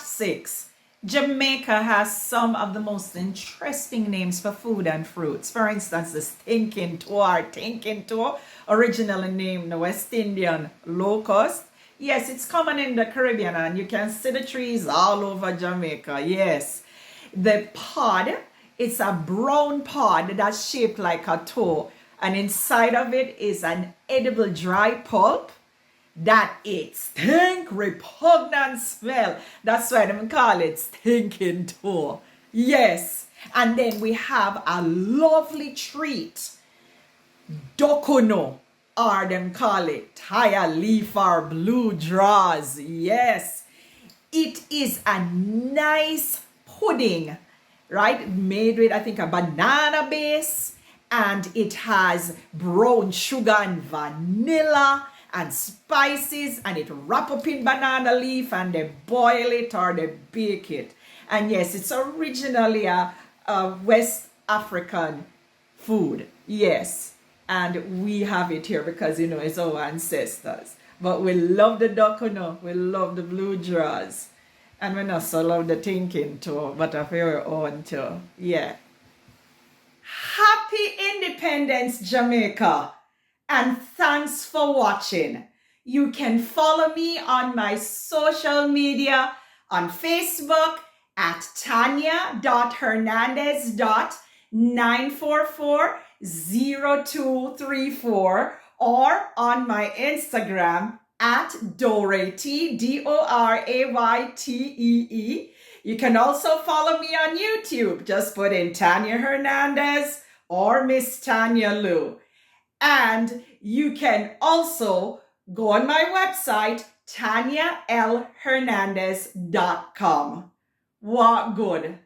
6. Jamaica has some of the most interesting names for food and fruits. For instance, the stinking tour, originally named the West Indian locust. Yes, it's common in the Caribbean and you can see the trees all over Jamaica. Yes. The pod, it's a brown pod that's shaped like a toe, and inside of it is an edible dry pulp that it stink, repugnant smell. That's why they call it stinking toe. Yes. And then we have a lovely treat, dokono, or them call it Thai leaf or blue draws. Yes. It is a nice pudding, right? Made with, I think, a banana base, and it has brown sugar and vanilla and spices, and it wrap up in banana leaf, and they boil it or they bake it. And yes, it's originally a West African food. Yes. And we have it here because, it's our ancestors. But we love the dokono, we love the blue draws. And we also love the thinking too, but of your own too. Yeah. Happy Independence, Jamaica. And thanks for watching. You can follow me on my social media on Facebook at tanya.hernandez.9440234 or on my Instagram at Doraytee, Doraytee. You can also follow me on YouTube. Just put in Tania Hernandez or Miss Tanya Lou. And you can also go on my website, TaniaLHernandez.com. What good?